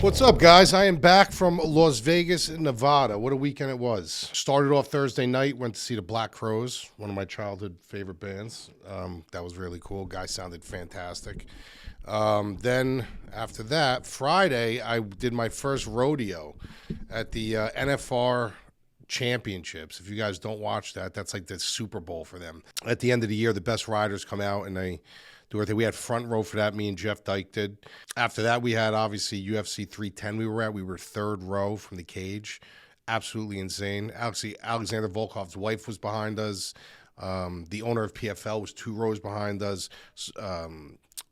What's up, guys? I am back from Las Vegas, Nevada. What a weekend it was. Started off Thursday night, went to see the Black Crowes, one of my childhood favorite bands. That was really cool. Guy sounded fantastic. Then after that, Friday, I did my first rodeo at the NFR Championships. If you guys don't watch that, that's like the Super Bowl for them. At the end of the year, the best riders come out and they do everything. We had front row for that. Me and Jeff Dyke did. After that, we had obviously UFC 310 we were at. We were third row from the cage. Absolutely insane. Actually, Alexander Volkov's wife was behind us. The owner of PFL was 2 rows behind us.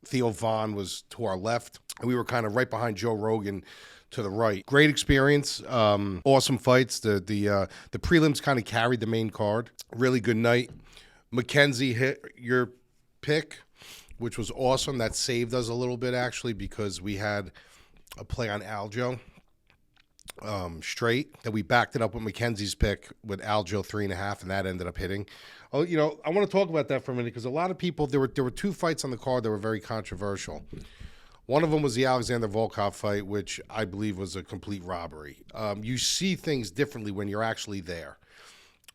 Theo Vaughn was to our left. And we were kind of right behind Joe Rogan to the right. Great experience. Awesome fights. The prelims kind of carried the main card. Really good night. Mackenzie hit your pick, which was awesome. That saved us a little bit, actually, because we had a play on Aljo straight, and we backed it up with Mackenzie's pick with Aljo 3.5, and that ended up hitting. Oh, you know, I want to talk about that for a minute because a lot of people, there were 2 fights on the card that were very controversial. One of them was the Alexander Volkov fight, which I believe was a complete robbery. You see things differently when you're actually there.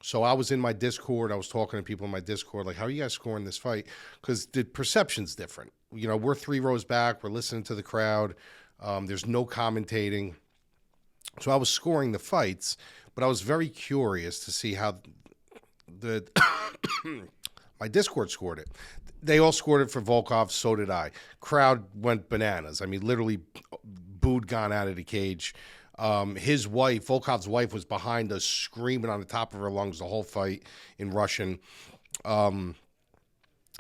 So I was in my Discord. I was talking to people in my Discord, like, how are you guys scoring this fight? Because the perception's different. You know, we're 3 rows back. We're listening to the crowd. There's no commentating. So I was scoring the fights, but I was very curious to see how my Discord scored it. They all scored it for Volkov. So did I. Crowd went bananas. I mean, literally booed Gone out of the cage. His wife, Volkov's wife, was behind us screaming on the top of her lungs the whole fight in Russian.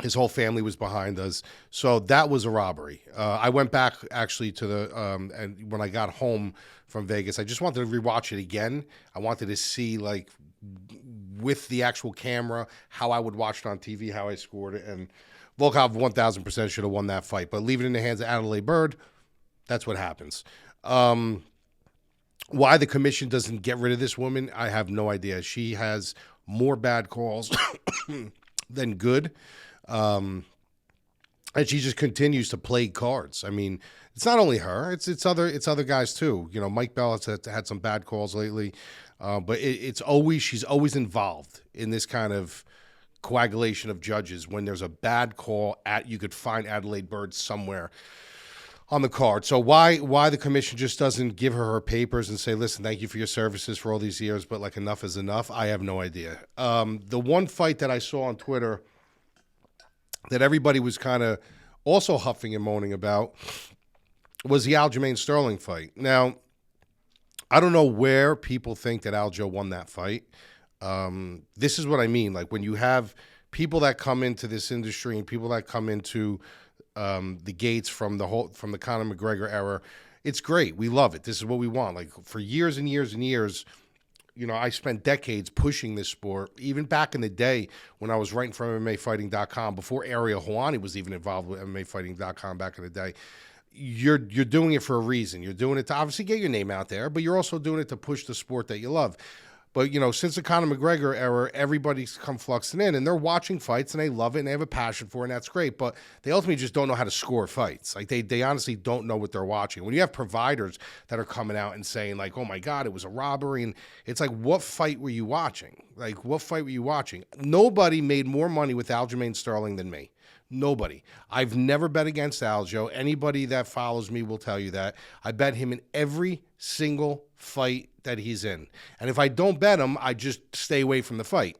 His whole family was behind us. So that was a robbery. I went back actually to the, and when I got home from Vegas, I just wanted to rewatch it again. I wanted to see, like, with the actual camera, how I would watch it on TV, how I scored it. And Volkov 1,000% should have won that fight. But leave it in the hands of Adelaide Bird, that's what happens. Why the commission doesn't get rid of this woman, I have no idea. She has more bad calls than good. And she just continues to play cards. I mean, it's not only her, it's other guys too. You know, Mike Bell has had some bad calls lately. But she's always involved in this kind of coagulation of judges. When there's a bad call, you could find Adelaide Bird somewhere on the card. So why the commission just doesn't give her papers and say, listen, thank you for your services for all these years, but like enough is enough? I have no idea. The one fight that I saw on Twitter that everybody was kind of also huffing and moaning about was the Aljamain Sterling fight. Now, I don't know where people think that Aljo won that fight. This is what I mean. Like, when you have people that come into this industry and people that come into the gates from the Conor McGregor era, it's great. We love it. This is what we want. Like, for years and years and years, you know, I spent decades pushing this sport. Even back in the day when I was writing for MMAfighting.com, before Ariel Helwani was even involved with MMAfighting.com back in the day. You're doing it for a reason. You're doing it to obviously get your name out there, but you're also doing it to push the sport that you love. But, you know, since the Conor McGregor era, everybody's come fluxing in, and they're watching fights, and they love it, and they have a passion for it, and that's great. But they ultimately just don't know how to score fights. Like, they honestly don't know what they're watching. When you have providers that are coming out and saying, like, oh, my God, it was a robbery, and it's like, what fight were you watching? Like, what fight were you watching? Nobody made more money with Aljamain Sterling than me. Nobody. I've never bet against Aljo. Anybody that follows me will tell you that. I bet him in every single fight that he's in. And if I don't bet him, I just stay away from the fight.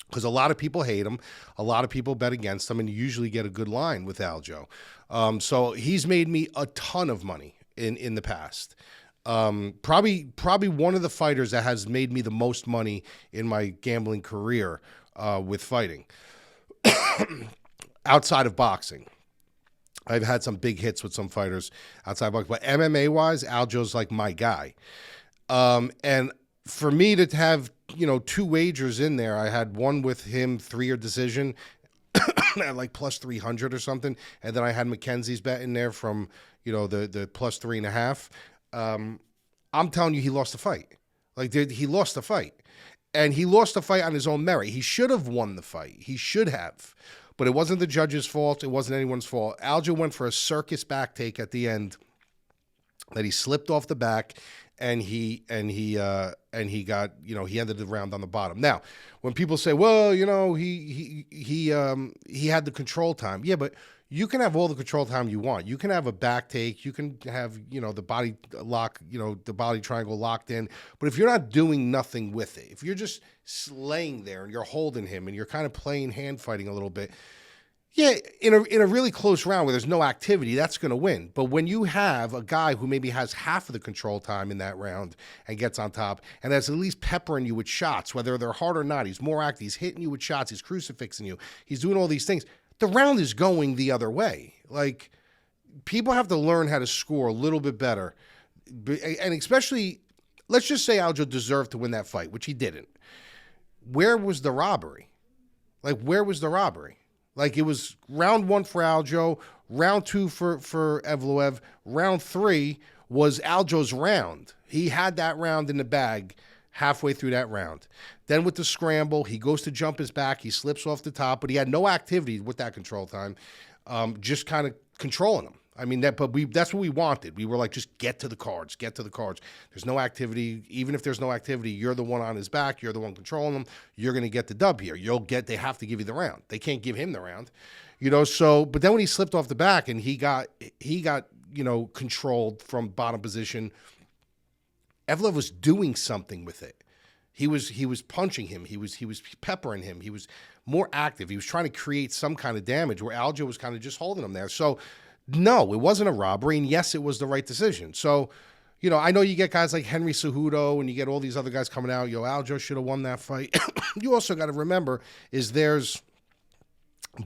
Because a lot of people hate him. A lot of people bet against him, and you usually get a good line with Aljo. So he's made me a ton of money in the past. Probably one of the fighters that has made me the most money in my gambling career with fighting. Outside of boxing. I've had some big hits with some fighters outside of boxing. But MMA-wise, Aljo's like my guy. And for me to have, you know, 2 wagers in there, I had one with him, 3-year decision, at like plus 300 or something. And then I had Mackenzie's bet in there from, you know, the plus 3.5. I'm telling you, he lost the fight. Like, he lost the fight. And he lost the fight on his own merit. He should have won the fight. He should have. But it wasn't the judge's fault. It wasn't anyone's fault. Aljo went for a circus back take at the end that he slipped off the back and he got, he ended the round on the bottom. Now, when people say, well, he had the control time. Yeah, but you can have all the control time you want. You can have a back take. You can have, the body lock, the body triangle locked in. But if you're not doing nothing with it, if you're just laying there and you're holding him and you're kind of playing hand fighting a little bit, yeah, in a really close round where there's no activity, that's going to win. But when you have a guy who maybe has half of the control time in that round and gets on top and that's at least peppering you with shots, whether they're hard or not, he's more active, he's hitting you with shots, he's crucifixing you, he's doing all these things, the round is going the other way. Like, people have to learn how to score a little bit better. And especially, let's just say Aljo deserved to win that fight, which he didn't. Where was the robbery? Like, where was the robbery? Like, it was round 1 for Aljo, round 2 for Evloev, round 3 was Aljo's round. He had that round in the bag halfway through that round. Then with the scramble, he goes to jump his back, he slips off the top, but he had no activity with that control time, just kind of controlling him. I mean, that's what we wanted. We were like, just get to the cards, get to the cards. There's no activity. Even if there's no activity, you're the one on his back. You're the one controlling him. You're going to get the dub here. They have to give you the round. They can't give him the round, so, but then when he slipped off the back and he got, controlled from bottom position, Evloev was doing something with it. He was punching him. He was peppering him. He was more active. He was trying to create some kind of damage where Aljo was kind of just holding him there. So, no, it wasn't a robbery, and yes, it was the right decision. So, I know you get guys like Henry Cejudo, and you get all these other guys coming out, Aljo should have won that fight. You also got to remember there's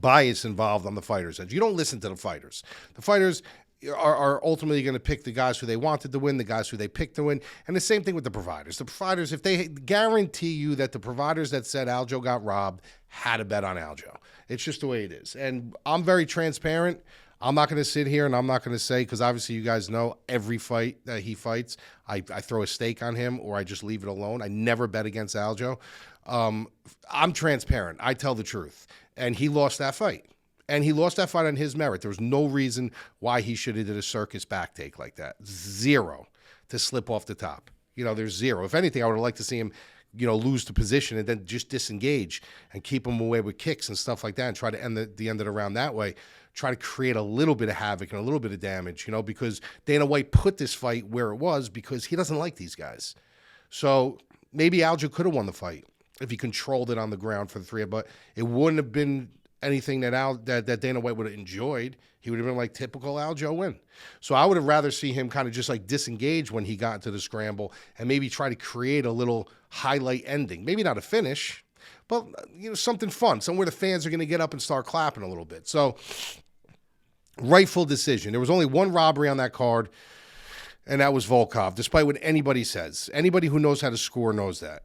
bias involved on the fighters' edge. You don't listen to the fighters. The fighters are ultimately going to pick the guys who they wanted to win, the guys who they picked to win, and the same thing with the providers. The providers, if they guarantee you that the providers that said Aljo got robbed had a bet on Aljo. It's just the way it is. And I'm very transparent. I'm not going to sit here and I'm not going to say, because obviously you guys know every fight that he fights, I throw a stake on him or I just leave it alone. I never bet against Aljo. I'm transparent. I tell the truth. And he lost that fight. And he lost that fight on his merit. There was no reason why he should have did a circus back take like that. Zero to slip off the top. There's zero. If anything, I would have liked to see him, lose the position and then just disengage and keep him away with kicks and stuff like that and try to end the end of the round that way. Try to create a little bit of havoc and a little bit of damage, because Dana White put this fight where it was because he doesn't like these guys. So maybe Aljo could have won the fight if he controlled it on the ground for the 3, but it wouldn't have been anything that Dana White would have enjoyed. He would have been like typical Aljo win. So I would have rather see him kind of just like disengage when he got into the scramble and maybe try to create a little highlight ending. Maybe not a finish, but something fun, somewhere the fans are going to get up and start clapping a little bit. So, rightful decision. There was only one robbery on that card, and that was Volkov, despite what anybody says. Anybody who knows how to score knows that.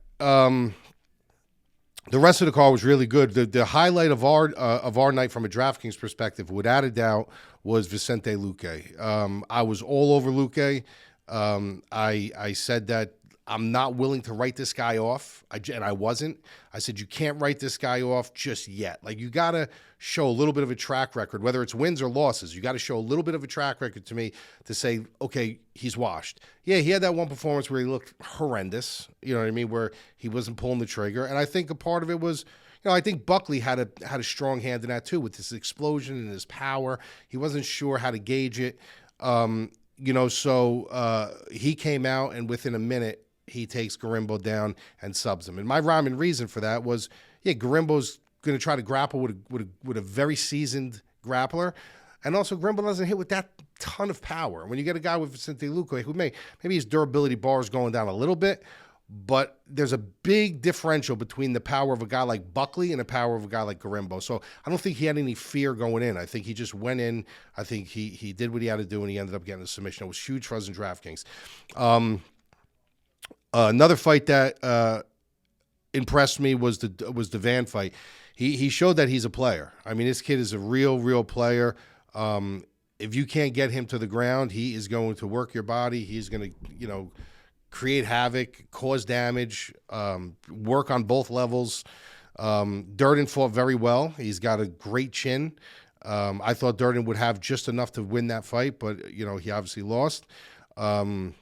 The rest of the card was really good. The highlight of our night from a DraftKings perspective, without a doubt, was Vicente Luque. I was all over Luque. I said that I'm not willing to write this guy off, and I wasn't. I said, you can't write this guy off just yet. Like, you got to show a little bit of a track record, whether it's wins or losses. You got to show a little bit of a track record to me to say, okay, he's washed. Yeah, he had that one performance where he looked horrendous, you know what I mean, where he wasn't pulling the trigger. And I think a part of it was, I think Buckley had a strong hand in that too, with his explosion and his power. He wasn't sure how to gauge it. So he came out, and within a minute, he takes Garimbo down and subs him. And my rhyme and reason for that was, Garimbo's going to try to grapple with a very seasoned grappler. And also, Garimbo doesn't hit with that ton of power. When you get a guy with Vicente Luque, who maybe his durability bar is going down a little bit, but there's a big differential between the power of a guy like Buckley and the power of a guy like Garimbo. So I don't think he had any fear going in. I think he just went in. I think he did what he had to do, and he ended up getting a submission. It was huge for us in DraftKings. Another fight that impressed me was the Van fight. He showed that he's a player. I mean, this kid is a real player. If you can't get him to the ground, he is going to work your body. He's going to, create havoc, cause damage, work on both levels. Durden fought very well. He's got a great chin. I thought Durden would have just enough to win that fight, but, he obviously lost. The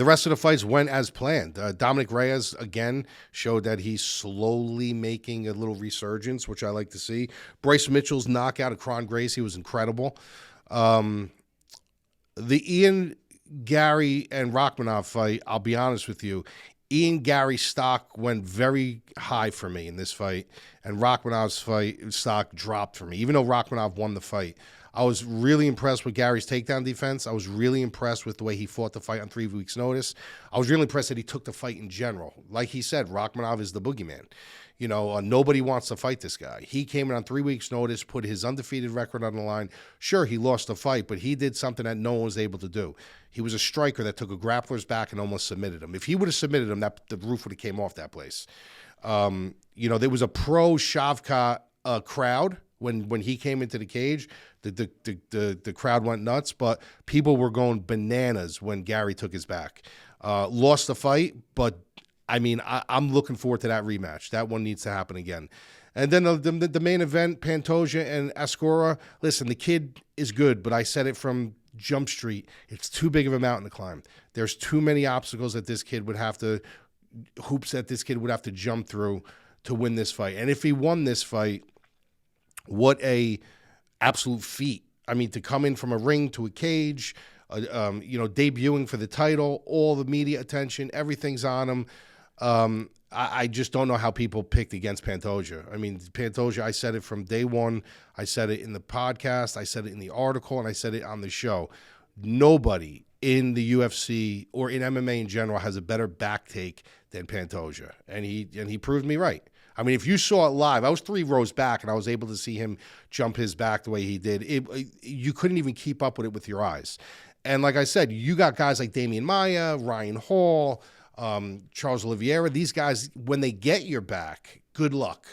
rest of the fights went as planned. Dominic Reyes, again, showed that he's slowly making a little resurgence, which I like to see. Bryce Mitchell's knockout of Kron Gracie was incredible. The Ian, Gary, and Rachmanov fight, I'll be honest with you, Ian Gary's stock went very high for me in this fight, and Rachmanov's fight stock dropped for me, even though Rachmanov won the fight. I was really impressed with Gary's takedown defense. I was really impressed with the way he fought the fight on 3 weeks' notice. I was really impressed that he took the fight in general. Like he said, Rachmanov is the boogeyman. You know, nobody wants to fight this guy. He came in on 3 weeks' notice, put his undefeated record on the line. Sure, he lost the fight, but he did something that no one was able to do. He was a striker that took a grappler's back and almost submitted him. If he would have submitted him, the roof would have came off that place. You know, there was a pro Shavkat crowd when he came into the cage. The crowd went nuts, but people were going bananas when Gary took his back. Lost the fight, but I mean, I'm looking forward to that rematch. That one needs to happen again. And then the main event, Pantoja and Ascora. Listen, the kid is good, but I said it from Jump Street. It's too big of a mountain to climb. There's too many obstacles that this kid would have to, hoops that this kid would have to jump through to win this fight. And if he won this fight, what a absolute feat. I mean, to come in from a ring to a cage, you know, debuting for the title, all the media attention, everything's on him. I just don't know how people picked against Pantoja. I mean, Pantoja, I said it from day one. I said it in the podcast. I said it in the article, and I said it on the show. Nobody in the UFC or in MMA in general has a better back take than Pantoja, and he proved me right. I mean, if you saw it live, I was 3 rows back, and I was able to see him jump his back the way he did. You couldn't even keep up with it with your eyes. And like I said, you got guys like Damian Maia, Ryan Hall, Charles Oliveira. These guys, when they get your back, good luck.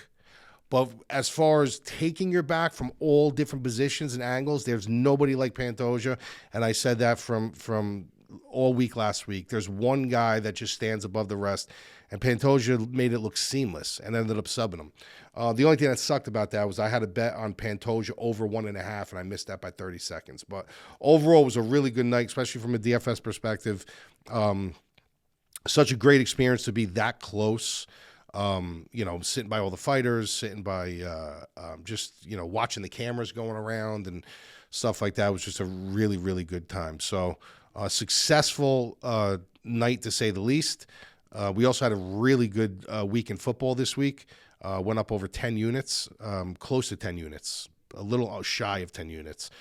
But as far as taking your back from all different positions and angles, there's nobody like Pantoja. And I said that from all week last week. There's one guy that just stands above the rest. And Pantoja made it look seamless and ended up subbing him. The only thing that sucked about that was I had a bet on Pantoja over 1.5, and I missed that by 30 seconds. But overall, it was a really good night, especially from a DFS perspective. Such a great experience to be that close. You know, sitting by all the fighters, sitting by just, you know, watching the cameras going around and stuff like that. It was just a really, really good time. So successful night, to say the least. We also had a really good week in football this week. Went up over 10 units, close to 10 units, a little shy of 10 units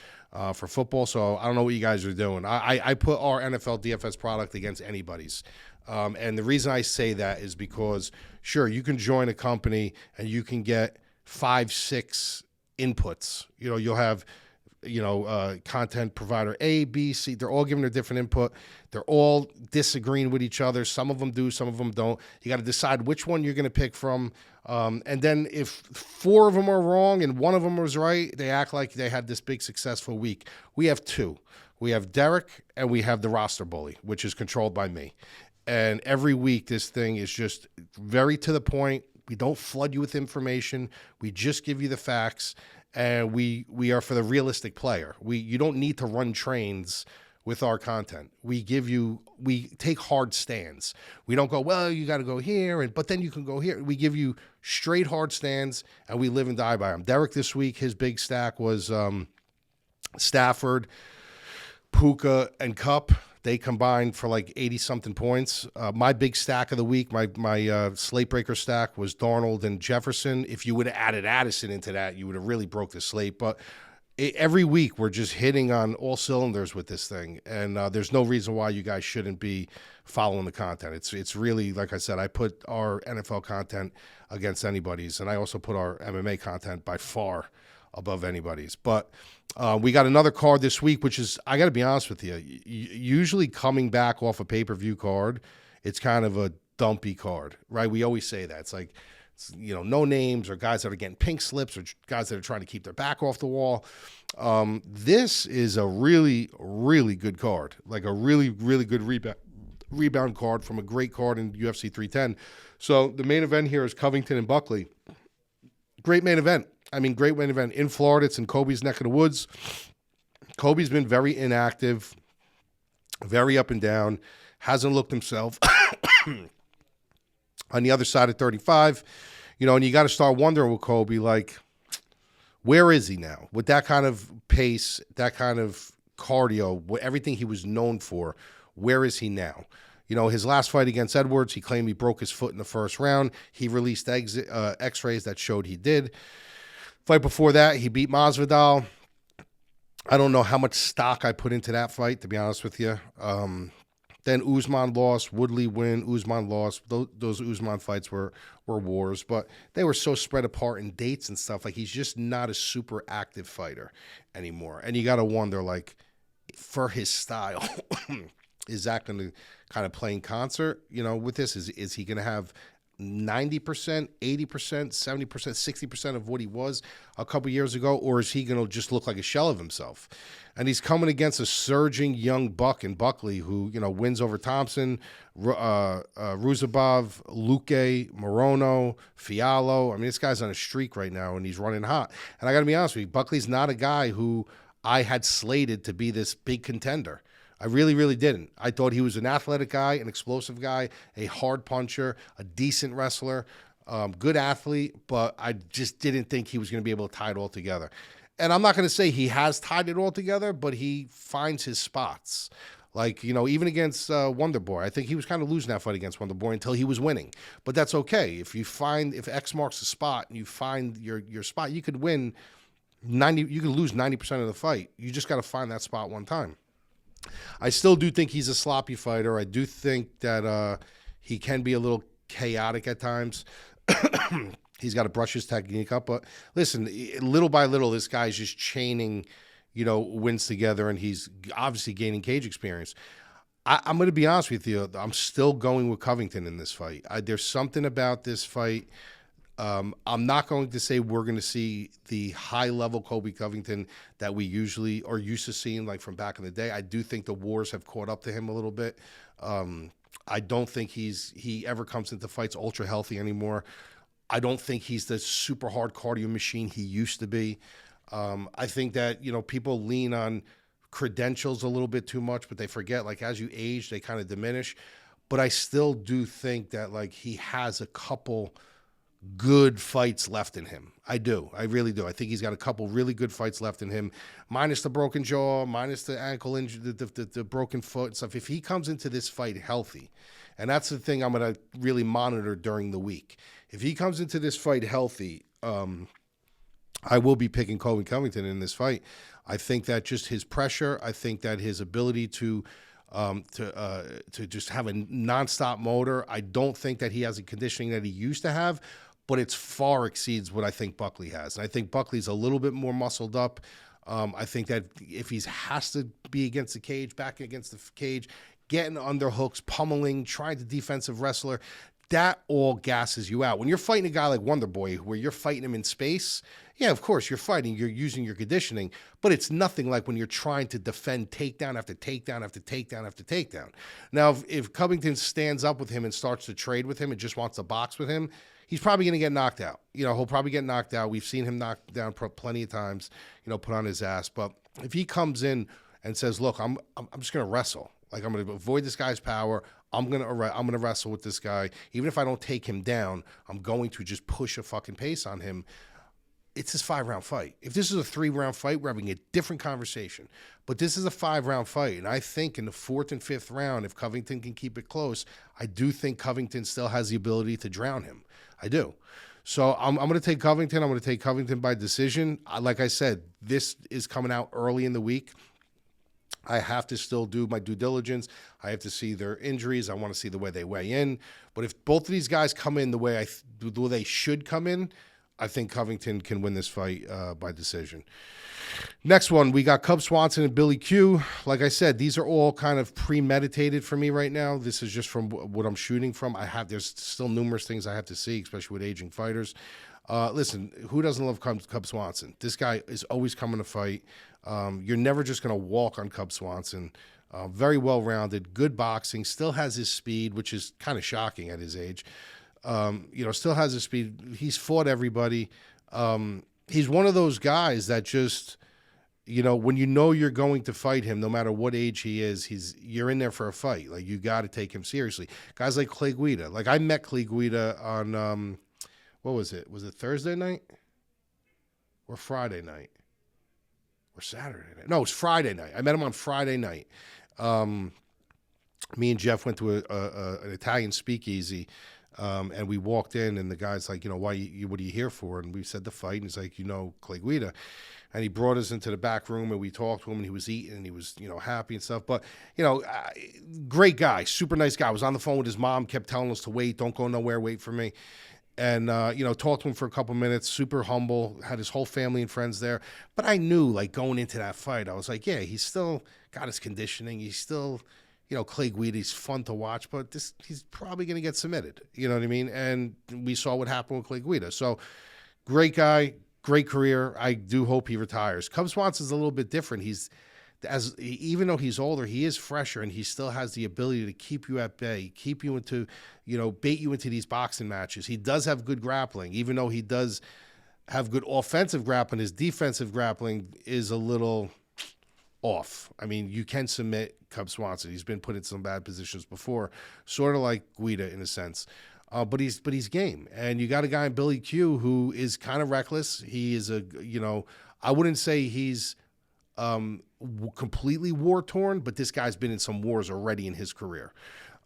for football. So I don't know what you guys are doing. I put our NFL DFS product against anybody's. And the reason I say that is because, sure, you can join a company and you can get 5, 6 inputs. You know, you'll have, you know, content provider A, B, C. They're all giving their different input. They're all disagreeing with each other. Some of them do, some of them don't. You got to decide which one you're going to pick from. And then if 4 of them are wrong and 1 of them was right, they act like they had this big successful week. We have 2. We have Derek and we have the roster bully, which is controlled by me. And every week, this thing is just very to the point. We don't flood you with information. We just give you the facts. And we are for the realistic player. You don't need to run trains with our content. We take hard stands. We don't go, well, you got to go here, but then you can go here. We give you straight hard stands, and we live and die by them. Derek this week, his big stack was Stafford, Puka, and Cup. They combined for like 80-something points. My big stack of the week, my slate breaker stack was Darnold and Jefferson. If you would have added Addison into that, you would have really broke the slate. But every week, we're just hitting on all cylinders with this thing. And there's no reason why you guys shouldn't be following the content. It's really, like I said, I put our NFL content against anybody's. And I also put our MMA content by far above anybody's. But we got another card this week, which is, I got to be honest with you, usually coming back off a pay-per-view card, it's kind of a dumpy card, right? We always say that. It's like, you know, no names or guys that are getting pink slips or guys that are trying to keep their back off the wall. This is a really, really good card, like a really, really good rebound card from a great card in UFC 310. So the main event here is Covington and Buckley. Great main event. Great main event in Florida. It's in Colby's neck of the woods. Colby's been very inactive. very up and down, hasn't looked himself. On the other side of 35, and you got to start wondering with Colby, like, where is he now? With that kind of pace, that kind of cardio, everything he was known for, where is he now? His last fight against Edwards, he claimed he broke his foot in the first round. He released x-rays that showed he did. Fight before that, he beat Masvidal. I don't know how much stock I put into that fight, to be honest with you. Then Usman lost, Woodley win, Usman lost. Those Usman fights were wars, but they were so spread apart in dates and stuff. Like, he's just not a super active fighter anymore. And you got to wonder, like, for his style, is that going to kind of play in concert, with this? Is he going to have 90%, 80%, 70%, 60% of what he was a couple years ago, or is he going to just look like a shell of himself? And he's coming against a surging young buck in Buckley who, wins over Thompson, Ruzabov, Luque, Morono, Fiallo. I mean, this guy's on a streak right now, and he's running hot. And I got to be honest with you, Buckley's not a guy who I had slated to be this big contender. I really, really didn't. I thought he was an athletic guy, an explosive guy, a hard puncher, a decent wrestler, good athlete, but I just didn't think he was going to be able to tie it all together. And I'm not going to say he has tied it all together, but he finds his spots. Like, even against Wonderboy, I think he was kind of losing that fight against Wonderboy until he was winning. But that's okay. If X marks a spot and you find your spot, you could win 90. You could lose 90% of the fight. You just got to find that spot one time. I still do think he's a sloppy fighter. I do think that he can be a little chaotic at times. He's got to brush his technique up. But listen, little by little, this guy's just chaining, wins together, and he's obviously gaining cage experience. I'm going to be honest with you. I'm still going with Covington in this fight. There's something about this fight. I'm not going to say we're going to see the high-level Colby Covington that we usually are used to seeing, like from back in the day. I do think the wars have caught up to him a little bit. I don't think he ever comes into fights ultra healthy anymore. I don't think he's the super hard cardio machine he used to be. I think that, people lean on credentials a little bit too much, but they forget, like, as you age, they kind of diminish. But I still do think that, like, he has a couple good fights left in him. I do. I really do. I think he's got a couple really good fights left in him, minus the broken jaw, minus the ankle injury, the broken foot and stuff. If he comes into this fight healthy, and that's the thing I'm going to really monitor during the week. If he comes into this fight healthy, I will be picking Colby Covington in this fight. I think that just his pressure, I think that his ability to just have a nonstop motor, I don't think that he has the conditioning that he used to have, but it far exceeds what I think Buckley has. And I think Buckley's a little bit more muscled up. I think that if he has to be against the cage, back against the cage, getting underhooks, pummeling, trying to defensive wrestler, that all gasses you out. When you're fighting a guy like Wonderboy, where you're fighting him in space, yeah, of course, you're fighting, you're using your conditioning, but it's nothing like when you're trying to defend takedown after takedown after takedown after takedown. Now, if Covington stands up with him and starts to trade with him and just wants to box with him, he's probably going to get knocked out. He'll probably get knocked out. We've seen him knocked down plenty of times, put on his ass. But if he comes in and says, look, I'm just going to wrestle. Like, I'm going to avoid this guy's power. I'm going to wrestle with this guy. Even if I don't take him down, I'm going to just push a fucking pace on him. It's his 5-round fight. If this is a 3-round fight, we're having a different conversation. But this is a 5-round fight. And I think in the 4th and 5th round, if Covington can keep it close, I do think Covington still has the ability to drown him. I do. So I'm going to take Covington. I'm going to take Covington by decision. Like I said, this is coming out early in the week. I have to still do my due diligence. I have to see their injuries. I want to see the way they weigh in. But if both of these guys come in the way they should come in, I think Covington can win this fight by decision. Next one, we got Cub Swanson and Billy Q. Like I said, these are all kind of premeditated for me right now. This is just from what I'm shooting from. There's still numerous things I have to see, especially with aging fighters. Listen, who doesn't love Cub Swanson? This guy is always coming to fight. You're never just going to walk on Cub Swanson. Very well-rounded, good boxing, still has his speed, which is kind of shocking at his age. Still has his speed. He's fought everybody. He's one of those guys that just, when you know you're going to fight him, no matter what age he is, you're in there for a fight. Like, you got to take him seriously. Guys like Clay Guida. Like, I met Clay Guida on, what was it? Was it Thursday night or Friday night or Saturday night? No, it was Friday night. I met him on Friday night. Me and Jeff went to an Italian speakeasy, and we walked in, and the guy's like, what are you here for? And we said the fight, and he's like, Clay Guida. And he brought us into the back room, and we talked to him, and he was eating, and he was, happy and stuff. But, great guy, super nice guy. I was on the phone with his mom, kept telling us to wait, don't go nowhere, wait for me. And, talked to him for a couple minutes, super humble, had his whole family and friends there. But I knew, like, going into that fight, I was like, yeah, he's still got his conditioning. He's still, Clay Guida, he's fun to watch, but he's probably going to get submitted. You know what I mean? And we saw what happened with Clay Guida. So, great guy. Great career. I do hope he retires. Cub Swanson's a little bit different. Even though he's older, he is fresher, and he still has the ability to keep you at bay, keep you into, bait you into these boxing matches. He does have good grappling, even though he does have good offensive grappling. His defensive grappling is a little off. I mean, you can submit Cub Swanson. He's been put in some bad positions before, sort of like Guida in a sense. But he's game. And you got a guy in Billy Q who is kind of reckless. He is I wouldn't say he's completely war-torn, but this guy's been in some wars already in his career.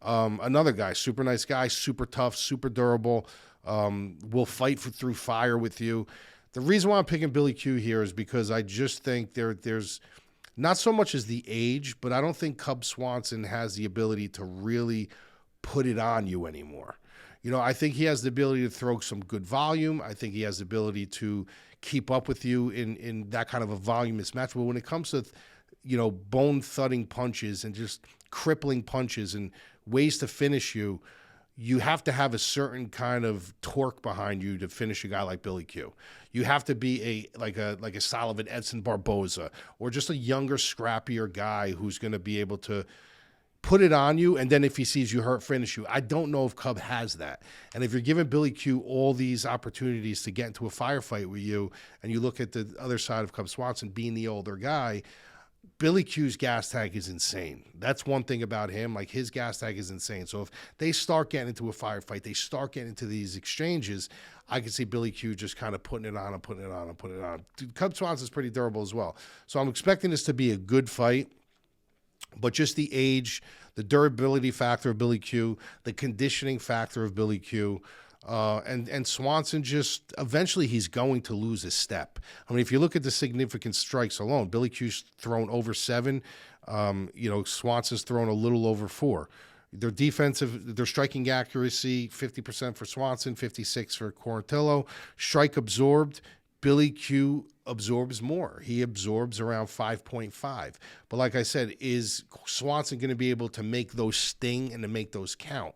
Another guy, super nice guy, super tough, super durable, will fight through fire with you. The reason why I'm picking Billy Q here is because I just think there's not so much as the age, but I don't think Cub Swanson has the ability to really put it on you anymore. I think he has the ability to throw some good volume. I think he has the ability to keep up with you in that kind of a voluminous match. But when it comes to, bone-thudding punches and just crippling punches and ways to finish you, you have to have a certain kind of torque behind you to finish a guy like Billy Q. You have to be like a style of an Edson Barboza, or just a younger, scrappier guy who's going to be able to put it on you, and then if he sees you hurt, finish you. I don't know if Cub has that. And if you're giving Billy Q all these opportunities to get into a firefight with you, and you look at the other side of Cub Swanson being the older guy, Billy Q's gas tank is insane. That's one thing about him. Like, his gas tank is insane. So if they start getting into a firefight, they start getting into these exchanges, I can see Billy Q just kind of putting it on and putting it on and putting it on. Dude, Cub Swanson's pretty durable as well. So I'm expecting this to be a good fight. But just the age, the durability factor of Billy Q, the conditioning factor of Billy Q, and Swanson just, eventually he's going to lose a step. I mean, if you look at the significant strikes alone, Billy Q's thrown over 7. Swanson's thrown a little over 4. Their striking accuracy, 50% for Swanson, 56% for Quarantillo. Strike absorbed, Billy Q absorbs more. He absorbs around 5.5. But like I said, is Swanson going to be able to make those sting and to make those count?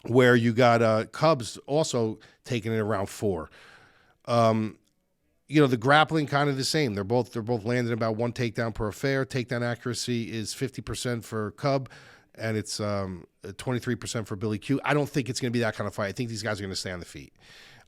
Where you got Cubs also taking it around 4. The grappling kind of the same. They're both landing about 1 takedown per affair. Takedown accuracy is 50% for Cub, and it's 23% for Billy Q. I don't think it's going to be that kind of fight. I think these guys are going to stay on the feet.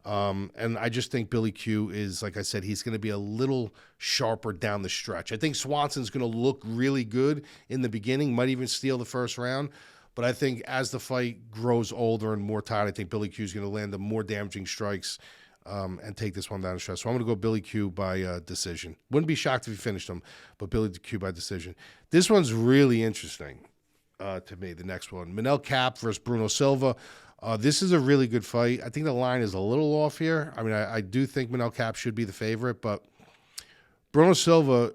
And I just think Billy Q is, like I said, he's going to be a little sharper down the stretch. I think Swanson's going to look really good in the beginning, might even steal the first round. But I think as the fight grows older and more tired, I think Billy Q is going to land the more damaging strikes and take this one down the stretch. So I'm going to go Billy Q by decision. Wouldn't be shocked if he finished him, but Billy Q by decision. This one's really interesting to me, the next one. Manel Kape versus Bruno Silva. This is a really good fight. I think the line is a little off here. I mean, I do think Manel Kape should be the favorite, but Bruno Silva,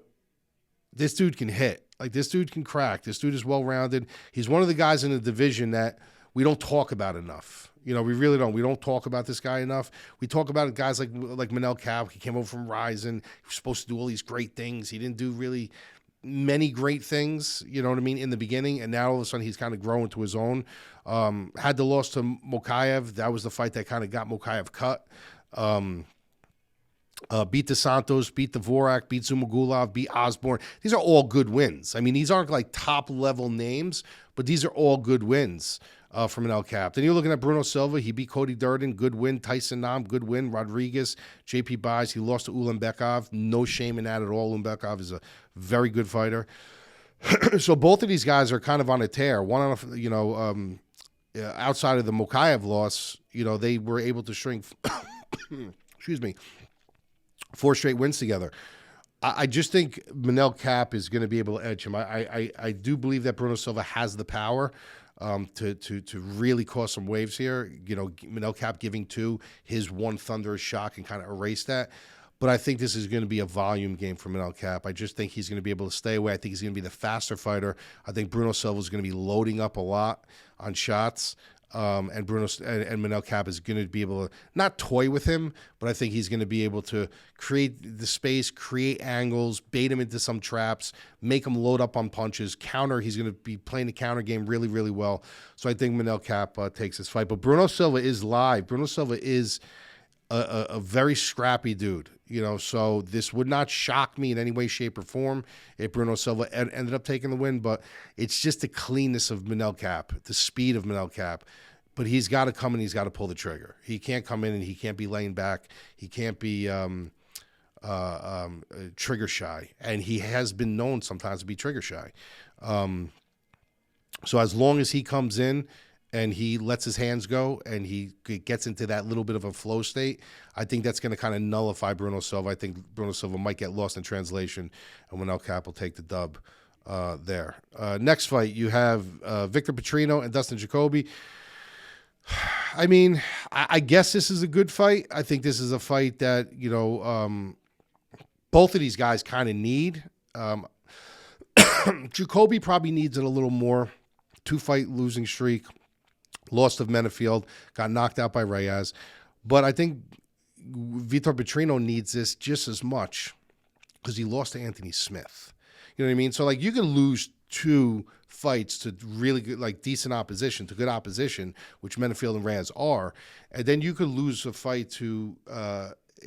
this dude can hit. Like, this dude can crack. This dude is well-rounded. He's one of the guys in the division that we don't talk about enough. We really don't. We don't talk about this guy enough. We talk about guys like Manel Kape. He came over from Ryzen. He was supposed to do all these great things. He didn't do really many great things, you know what I mean, in the beginning, and now all of a sudden he's kind of growing to his own. Had the loss to Mokaev. That was the fight that kind of got Mokaev cut. Beat DeSantos, beat Dvorak, beat Zumagulov, beat Osborne. These are all good wins. I mean, these aren't like top-level names, but these are all good wins. from an El Cap. Then you're looking at Bruno Silva. He beat Cody Durden. Good win. Tyson Nam. Good win. Rodriguez. JP Buys. He lost to Ulanbekov. No shame in that at all. Ulanbekov is a very good fighter. So both of these guys are kind of on a tear. One on outside of the Mokaev loss, they were able to string, excuse me, 4 straight wins together. I just think Manel Cap is going to be able to edge him. I do believe that Bruno Silva has the power to really cause some waves here. Manel Cap giving 2, his one thunderous shot can kind of erase that. But I think this is going to be a volume game for Manel Cap. I just think he's going to be able to stay away. I think he's going to be the faster fighter. I think Bruno Silva is going to be loading up a lot on shots. And Manel Cap is going to be able to not toy with him, but I think he's going to be able to create the space, create angles, bait him into some traps, make him load up on punches, counter. He's going to be playing the counter game really, really well. So I think Manel Cap takes this fight. But Bruno Silva is live. Bruno Silva is a very scrappy dude, so this would not shock me in any way, shape, or form if Bruno Silva ended up taking the win, but it's just the cleanness of Manel Cap, the speed of Manel Cap. But he's got to come and he's got to pull the trigger. He can't come in and he can't be laying back. He can't be trigger shy, and he has been known sometimes to be trigger shy. So as long as he comes in and he lets his hands go and he gets into that little bit of a flow state, I think that's going to kind of nullify Bruno Silva. I think Bruno Silva might get lost in translation, and Manel Cap will take the dub there. Next fight, you have Victor Petrino and Dustin Jacoby. I mean, I guess this is a good fight. I think this is a fight that, both of these guys kind of need. Jacoby probably needs it a little more. 2-fight losing streak. Lost of Menefield, got knocked out by Reyes. But I think Vitor Petrino needs this just as much because he lost to Anthony Smith. You know what I mean? So, you can lose 2 fights to really good, decent opposition, to good opposition, which Menefield and Reyes are. And then you could lose a fight to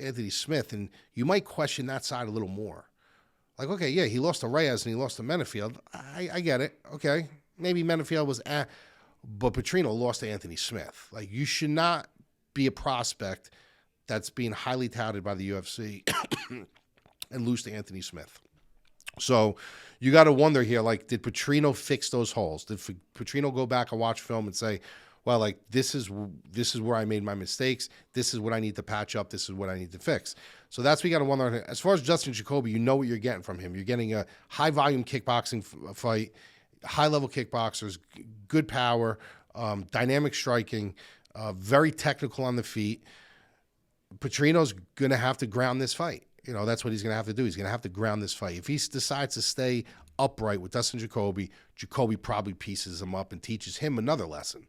Anthony Smith, and you might question that side a little more. Okay, yeah, he lost to Reyes and he lost to Menefield. I get it. Okay, maybe Menefield was but Petrino lost to Anthony Smith. You should not be a prospect that's being highly touted by the UFC and lose to Anthony Smith. So you got to wonder here, did Petrino fix those holes? Did Petrino go back and watch film and say, well, this is where I made my mistakes. This is what I need to patch up. This is what I need to fix. So that's what you got to wonder. As far as Justin Jacoby, you know what you're getting from him. You're getting a high-volume kickboxing fight, high-level kickboxers, good power, dynamic striking, very technical on the feet. Petrino's going to have to ground this fight. That's what he's going to have to do. He's going to have to ground this fight. If he decides to stay upright with Dustin Jacoby, Jacoby probably pieces him up and teaches him another lesson.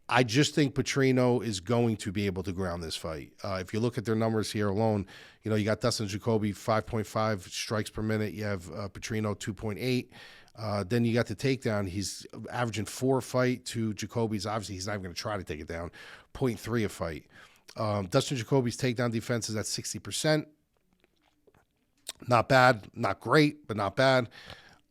I just think Petrino is going to be able to ground this fight. If you look at their numbers here alone, you got Dustin Jacoby 5.5 strikes per minute. You have Petrino 2.8. Then you got the takedown. He's averaging 4 a fight to Jacoby's. Obviously, he's not even going to try to take it down. 0.3 a fight. Dustin Jacoby's takedown defense is at 60%. Not bad, not great, but not bad.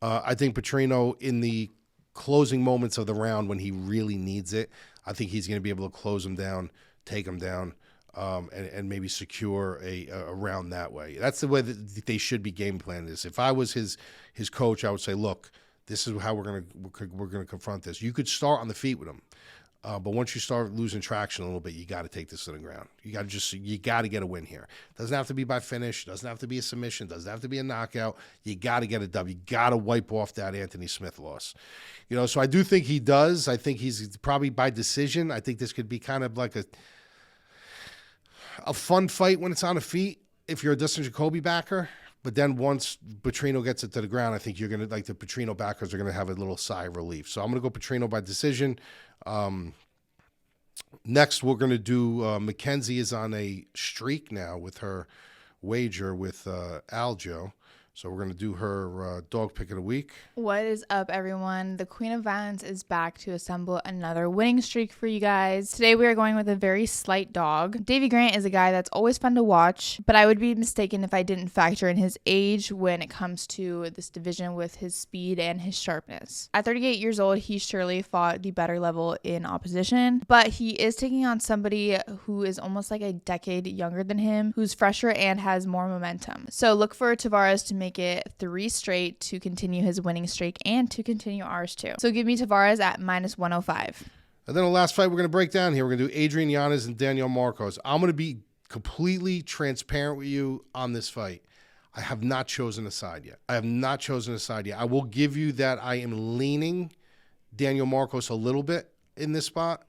I think Petrino, in the closing moments of the round when he really needs it, I think he's going to be able to close him down, take him down, and maybe secure a round that way. That's the way that they should be game planning this. If I was his coach, I would say, look, this is how we're going to confront this. You could start on the feet with him. But once you start losing traction a little bit, you got to take this to the ground. You got to get a win here. Doesn't have to be by finish. Doesn't have to be a submission. Doesn't have to be a knockout. You got to get a W. You got to wipe off that Anthony Smith loss. So I do think he does. I think he's probably by decision. I think this could be kind of like a fun fight when it's on the feet if you're a Dustin Jacoby backer. But then once Petrino gets it to the ground, I think you're going to, the Petrino backers are going to have a little sigh of relief. So I'm going to go Petrino by decision. Next, we're going to do Mackenzie is on a streak now with her wager with Aljo. So we're going to do her dog pick of the week. What is up, everyone? The Queen of Violence is back to assemble another winning streak for you guys. Today we are going with a very slight dog. Davy Grant is a guy that's always fun to watch, but I would be mistaken if I didn't factor in his age when it comes to this division with his speed and his sharpness. At 38 years old, he surely fought the better level in opposition, but he is taking on somebody who is almost like a decade younger than him, who's fresher and has more momentum. So look for Tavares to make it 3 straight to continue his winning streak and to continue ours too. So give me Tavares at -105. And then the last fight we're going to break down here, we're going to do Adrian Yanez and Daniel Marcos. I'm going to be completely transparent with you on this fight. I have not chosen a side yet. I will give you that I am leaning Daniel Marcos a little bit in this spot,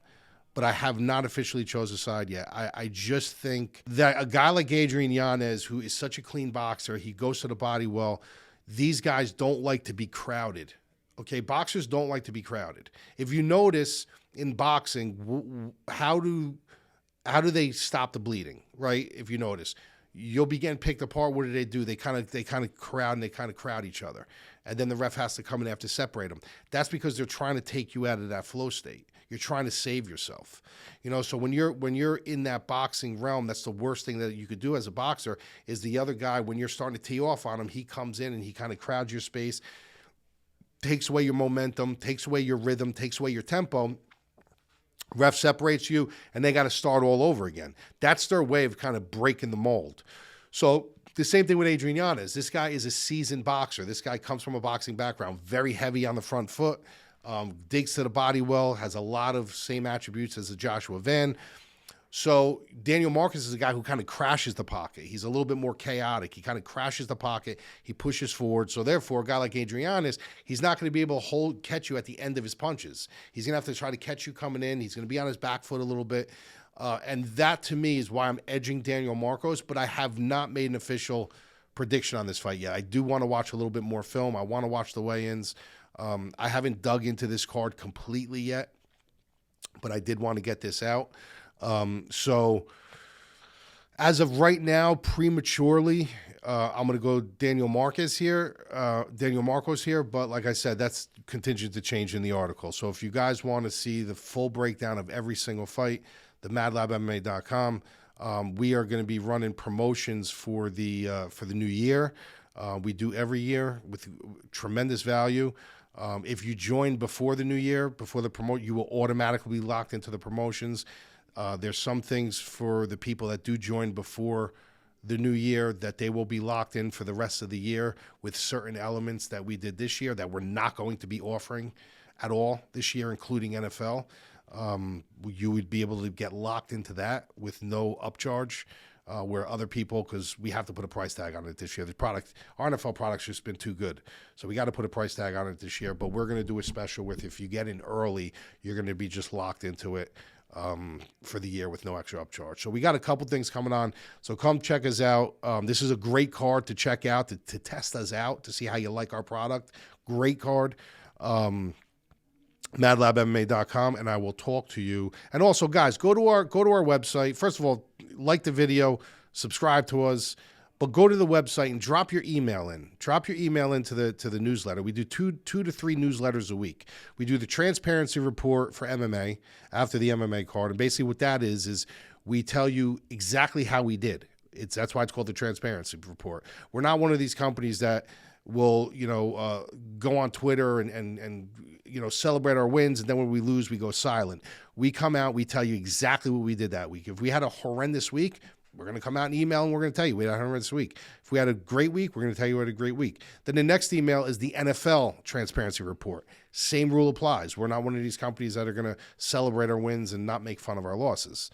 but I have not officially chosen a side yet. I just think that a guy like Adrian Yanez, who is such a clean boxer, he goes to the body well. These guys don't like to be crowded. Okay, boxers don't like to be crowded. If you notice in boxing, how do they stop the bleeding, right? If you notice, you'll be getting picked apart. What do? They kind of crowd and they kind of crowd each other, and then the ref has to come and have to separate them. That's because they're trying to take you out of that flow state. You're trying to save yourself, So when you're in that boxing realm, that's the worst thing that you could do as a boxer. Is the other guy, when you're starting to tee off on him, he comes in and he kind of crowds your space, takes away your momentum, takes away your rhythm, takes away your tempo. Ref separates you, and they got to start all over again. That's their way of kind of breaking the mold. So the same thing with Adrian Yanez. This guy is a seasoned boxer. This guy comes from a boxing background, very heavy on the front foot, digs to the body well, has a lot of same attributes as a Joshua Van. So Daniel Marcos is a guy who kind of crashes the pocket. He's a little bit more chaotic. He kind of crashes the pocket. He pushes forward. So therefore, a guy like Adrian Yanez, he's not going to be able to catch you at the end of his punches. He's going to have to try to catch you coming in. He's going to be on his back foot a little bit. And that, to me, is why I'm edging Daniel Marcos, but I have not made an official prediction on this fight yet. I do want to watch a little bit more film. I want to watch the weigh-ins. I haven't dug into this card completely yet, but I did want to get this out. So as of right now, prematurely, I'm going to go Daniel Marcos here, but like I said, that's contingent to change in the article. So if you guys want to see the full breakdown of every single fight, the madlabmma.com, we are going to be running promotions for the new year. We do every year with tremendous value. If you join before the new year, before the promote, you will automatically be locked into the promotions. There's some things for the people that do join before the new year that they will be locked in for the rest of the year with certain elements that we did this year that we're not going to be offering at all this year, including NFL. You would be able to get locked into that with no upcharge, where other people, because we have to put a price tag on it this year. Our NFL product's just been too good. So we got to put a price tag on it this year, but we're going to do a special with, if you get in early, you're going to be just locked into it for the year with no extra upcharge. So we got a couple things coming on. So come check us out. This is a great card to check out, to test us out, to see how you like our product. Great card. madlabmma.com, and I will talk to you. And also, guys, go to our website. First of all, like the video, subscribe to us, but go to the website and drop your email in. Drop your email into the newsletter. We do two to three newsletters a week. We do the transparency report for MMA after the MMA card, and basically what that is we tell you exactly how we did. That's why it's called the transparency report. We're not one of these companies that will go on Twitter and celebrate our wins, and then when we lose, we go silent. We come out, we tell you exactly what we did that week. If we had a horrendous week, we're going to come out and email, and we're going to tell you we had a horrendous week. If we had a great week, we're going to tell you we had a great week. Then the next email is the NFL transparency report. Same rule applies. We're not one of these companies that are going to celebrate our wins and not make fun of our losses.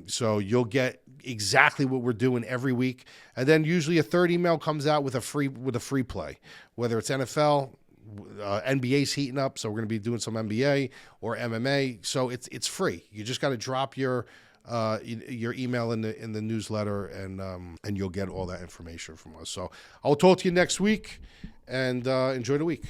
So you'll get exactly what we're doing every week. And then usually a third email comes out with a free play, whether it's NFL, NBA's heating up, so we're going to be doing some NBA or MMA. So it's free. You just got to drop your email in the newsletter, and you'll get all that information from us. So I'll talk to you next week, and enjoy the week.